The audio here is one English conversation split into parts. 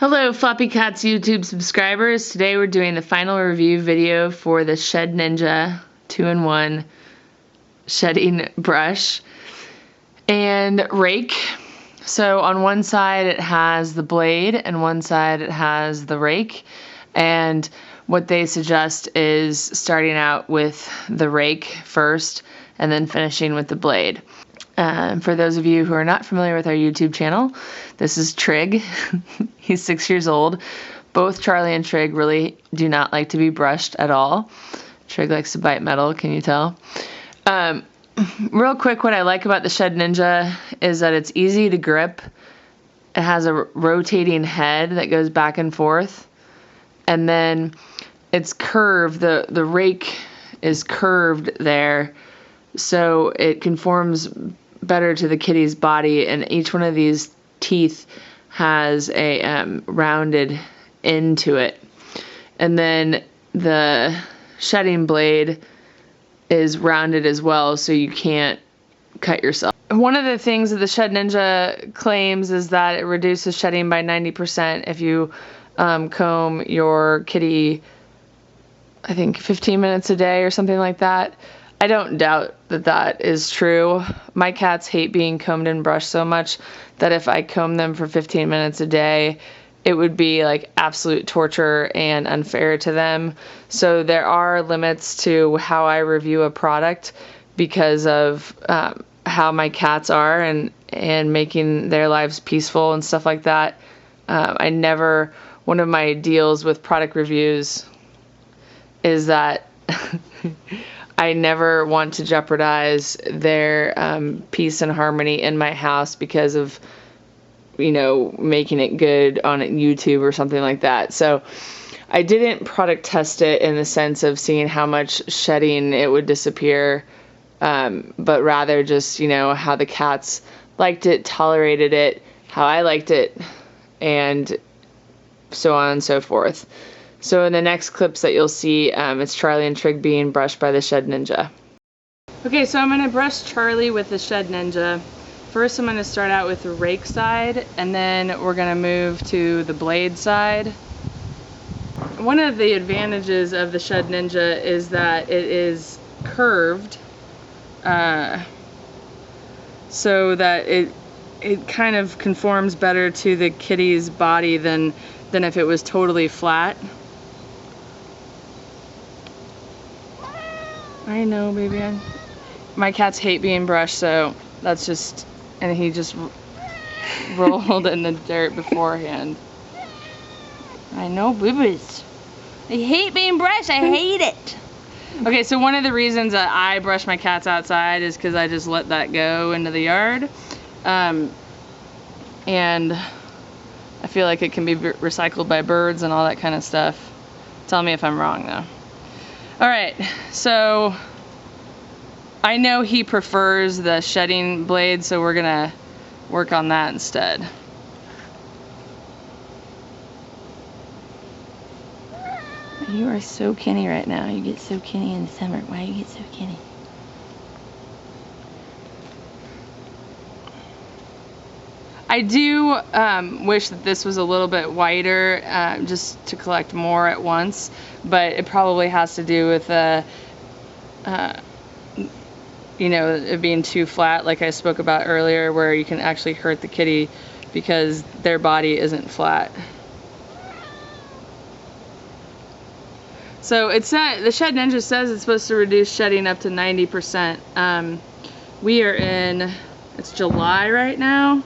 Hello Floppycats YouTube subscribers. Today we're doing the final review video for the Shed Ninja 2-in-1 shedding brush and rake. So on one side it has the blade and one side it has the rake, and what they suggest is starting out with the rake first and then finishing with the blade. For those of you who are not familiar with our YouTube channel, this is Trig. He's 6 years old. Both Charlie and Trig really do not like to be brushed at all. Trig likes to bite metal, can you tell? Real quick, what I like about the Shed Ninja is that it's easy to grip. It has a rotating head that goes back and forth. And then it's curved. The rake is curved there, so it conforms better to the kitty's body, and each one of these teeth has a rounded end to it. And then the shedding blade is rounded as well, so you can't cut yourself. One of the things that the Shed Ninja claims is that it reduces shedding by 90% if you comb your kitty, I think 15 minutes a day or something like that. I don't doubt that that is true. My cats hate being combed and brushed so much that if I comb them for 15 minutes a day, it would be like absolute torture and unfair to them. So there are limits to how I review a product because of how my cats are and making their lives peaceful and stuff like that. One of my deals with product reviews is that I never want to jeopardize their peace and harmony in my house because of, making it good on YouTube or something like that. So I didn't product test it in the sense of seeing how much shedding it would disappear, but rather just, how the cats liked it, tolerated it, how I liked it, and so on and so forth. So in the next clips that you'll see, it's Charlie and Trig being brushed by the Shed Ninja. Okay, so I'm going to brush Charlie with the Shed Ninja. First I'm going to start out with the rake side, and then we're going to move to the blade side. One of the advantages of the Shed Ninja is that it is curved, so that it kind of conforms better to the kitty's body than if it was totally flat. I know, baby. My cats hate being brushed, so that's just, and he just rolled in the dirt beforehand. I know, babies. I hate being brushed. I hate it. Okay, so one of the reasons that I brush my cats outside is because I just let that go into the yard. And I feel like it can be recycled by birds and all that kind of stuff. Tell me if I'm wrong, though. Alright, so I know he prefers the shedding blade, so we're gonna work on that instead. You are so kinny right now. You get so kinny in the summer. Why do you get so kinny? I do wish that this was a little bit wider, just to collect more at once, but it probably has to do with it being too flat, like I spoke about earlier, where you can actually hurt the kitty because their body isn't flat. So the Shed Ninja says it's supposed to reduce shedding up to 90%. We are it's July right now.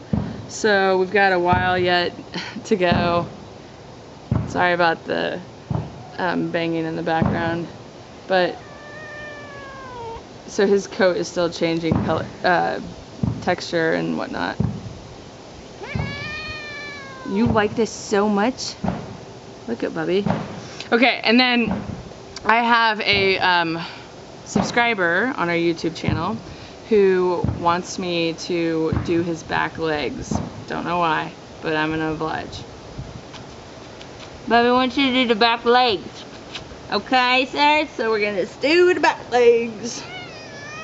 So we've got a while yet to go. Sorry about the banging in the background, but so his coat is still changing color, texture and whatnot. You like this so much? Look at Bubby. Okay, and then I have a subscriber on our YouTube channel who wants me to do his back legs. Don't know why, but I'm gonna oblige. Bubby wants you to do the back legs. Okay, sir? So we're gonna just do the back legs.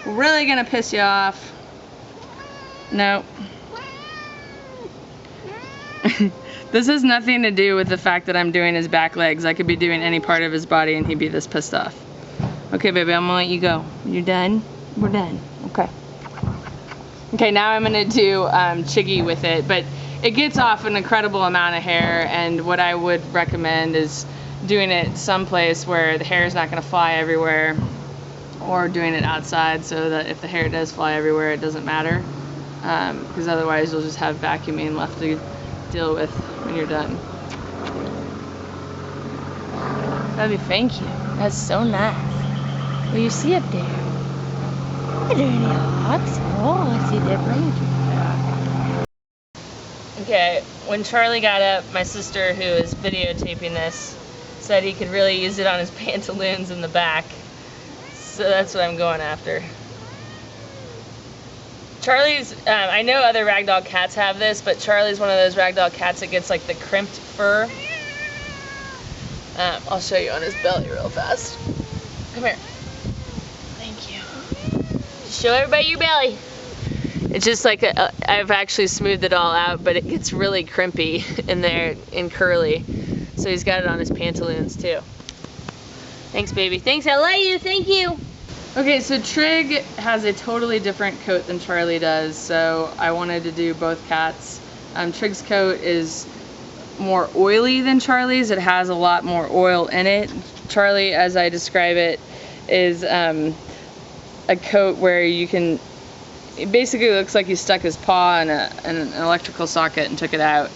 Really gonna piss you off. Nope. This has nothing to do with the fact that I'm doing his back legs. I could be doing any part of his body and he'd be this pissed off. Okay, baby, I'm gonna let you go. You're done? We're done. Okay. Okay, now I'm gonna do Chiggy with it, but it gets off an incredible amount of hair, and what I would recommend is doing it someplace where the hair is not gonna fly everywhere, or doing it outside so that if the hair does fly everywhere, it doesn't matter, because otherwise you'll just have vacuuming left to deal with when you're done. Baby, thank you. That's so nice. What do you see up there? Are there any hawks? Oh, I see that ranger. Okay, when Charlie got up, my sister, who is videotaping this, said he could really use it on his pantaloons in the back. So that's what I'm going after. Charlie's, I know other ragdoll cats have this, but Charlie's one of those ragdoll cats that gets like the crimped fur. I'll show you on his belly real fast. Come here. Thank you. Show everybody your belly. It's just like, I've actually smoothed it all out, but it gets really crimpy in there and curly. So he's got it on his pantaloons too. Thanks, baby. Thanks, I love you. Thank you. Okay, so Trig has a totally different coat than Charlie does, so I wanted to do both cats. Trig's coat is more oily than Charlie's. It has a lot more oil in it. Charlie, as I describe it, is a coat where you can, it basically looks like he stuck his paw in an electrical socket and took it out.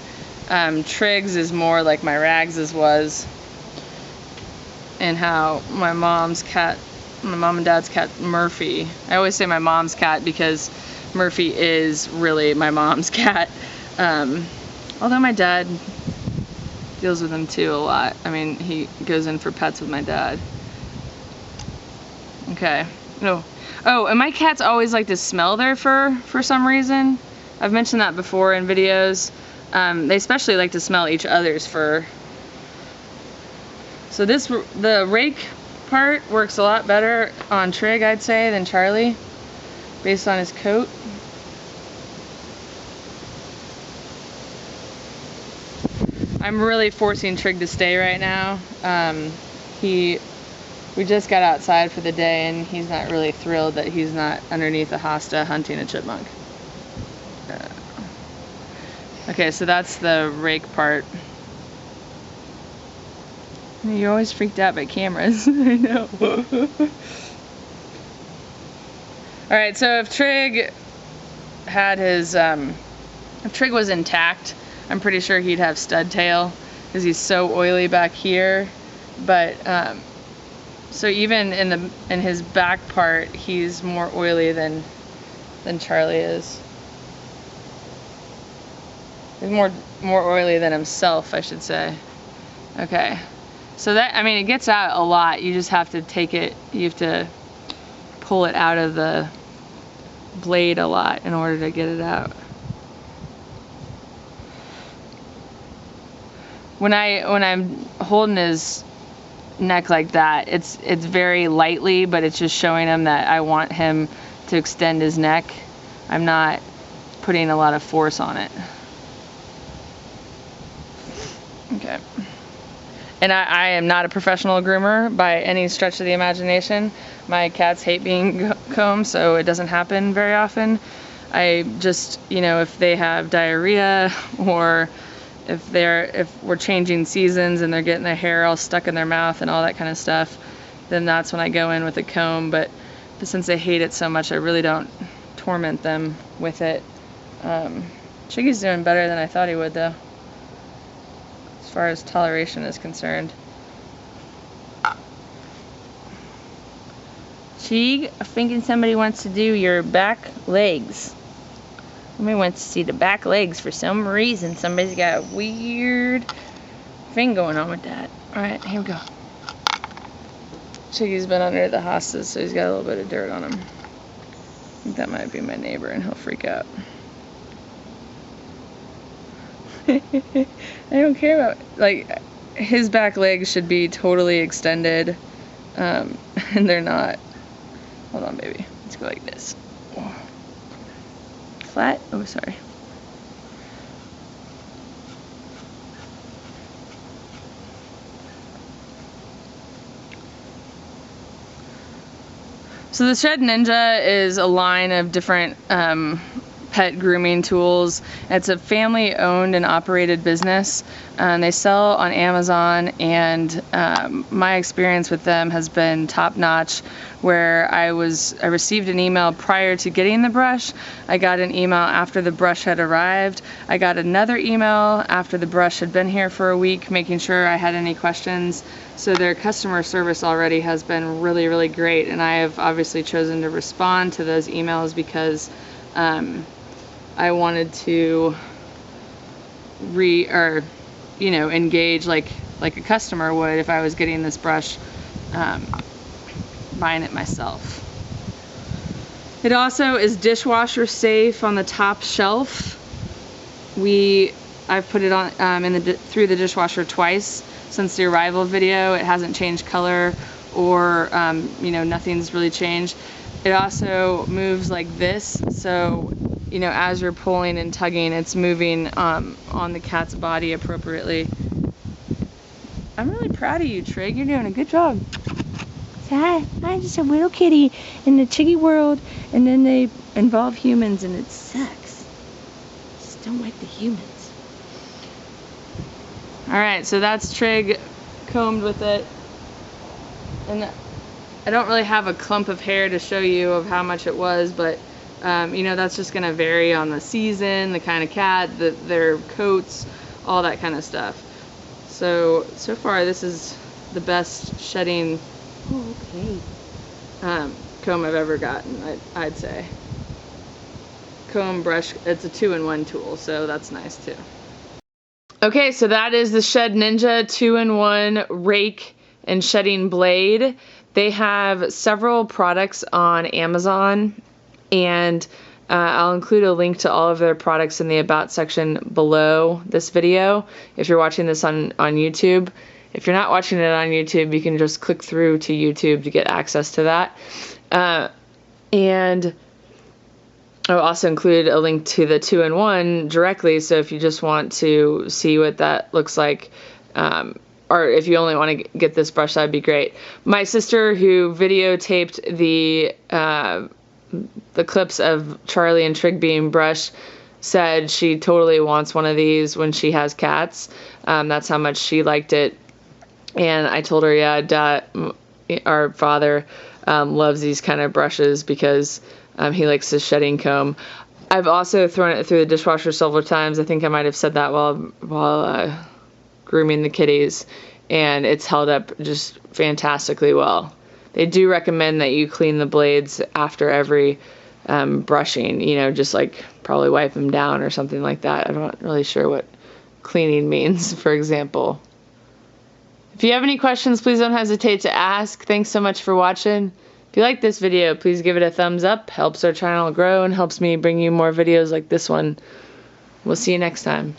Trig's is more like my Rags's was, and how my mom and dad's cat Murphy. I always say my mom's cat because Murphy is really my mom's cat. Although my dad deals with him too a lot. I mean, he goes in for pets with my dad. Okay. No. Oh, and my cats always like to smell their fur for some reason. I've mentioned that before in videos. They especially like to smell each other's fur. So the rake part works a lot better on Trig, I'd say, than Charlie, based on his coat. I'm really forcing Trig to stay right now. We just got outside for the day and he's not really thrilled that he's not underneath a hosta hunting a chipmunk. Okay, so that's the rake part. You're always freaked out by cameras. I know. Alright, so if Trig had his, if Trig was intact, I'm pretty sure he'd have stud tail because he's so oily back here. But, so even in his back part, he's more oily than Charlie is. He's more oily than himself, I should say. Okay. So that, I mean, it gets out a lot. You just have to take it, you have to pull it out of the blade a lot in order to get it out. When I'm holding his neck like that, it's very lightly, but it's just showing him that I want him to extend his neck. I'm not putting a lot of force on it. Okay. And I am not a professional groomer by any stretch of the imagination. My cats hate being combed, so it doesn't happen very often. I just, you know, if they have diarrhea or if we're changing seasons and they're getting their hair all stuck in their mouth and all that kind of stuff, then that's when I go in with a comb. But since they hate it so much, I really don't torment them with it. Chiggy's doing better than I thought he would, though, as far as toleration is concerned. Chig, I'm thinking somebody wants to do your back legs. Somebody wants to see the back legs for some reason. Somebody's got a weird thing going on with that. Alright, here we go. Chiggy's been under the hostas, so he's got a little bit of dirt on him. I think that might be my neighbor and he'll freak out. I don't care about, like, his back legs should be totally extended, and they're not. Hold on, baby. Let's go like this. Flat? Oh, sorry. So the Shed Ninja is a line of different pet grooming tools. It's a family-owned and operated business. They sell on Amazon, and my experience with them has been top-notch. Where I received an email prior to getting the brush. I got an email after the brush had arrived. I got another email after the brush had been here for a week, making sure I had any questions. So their customer service already has been really, really great, and I have obviously chosen to respond to those emails because I wanted to engage like a customer would if I was getting this brush, buying it myself. It also is dishwasher safe on the top shelf. I've put it on through the dishwasher twice since the arrival video. It hasn't changed color or nothing's really changed. It also moves like this, so as you're pulling and tugging, it's moving on the cat's body appropriately. I'm really proud of you, Trig. You're doing a good job. Hi, I'm just a little kitty in the chiggy world, and then they involve humans, and it sucks. Just don't like the humans. Alright, so that's Trig combed with it. And I don't really have a clump of hair to show you of how much it was, but that's just going to vary on the season, the kind of cat, their coats, all that kind of stuff. So far this is the best shedding comb I've ever gotten, I'd say. Comb, brush, it's a 2-in-1 tool, so that's nice too. Okay, so that is the Shed Ninja 2-in-1 rake and shedding blade. They have several products on Amazon, and I'll include a link to all of their products in the About section below this video if you're watching this on YouTube. If you're not watching it on YouTube, you can just click through to YouTube to get access to that. And I'll also include a link to the 2-in-1 directly, so if you just want to see what that looks like, or if you only want to get this brush, that'd be great. My sister, who videotaped the clips of Charlie and Trig being brushed, said she totally wants one of these when she has cats. That's how much she liked it. And I told her, yeah, Dad, our father loves these kind of brushes because he likes the shedding comb. I've also thrown it through the dishwasher several times. I think I might have said that while grooming the kitties, and it's held up just fantastically well. They do recommend that you clean the blades after every brushing, just like probably wipe them down or something like that. I'm not really sure what cleaning means, for example. If you have any questions, please don't hesitate to ask. Thanks so much for watching. If you like this video, please give it a thumbs up. Helps our channel grow and helps me bring you more videos like this one. We'll see you next time.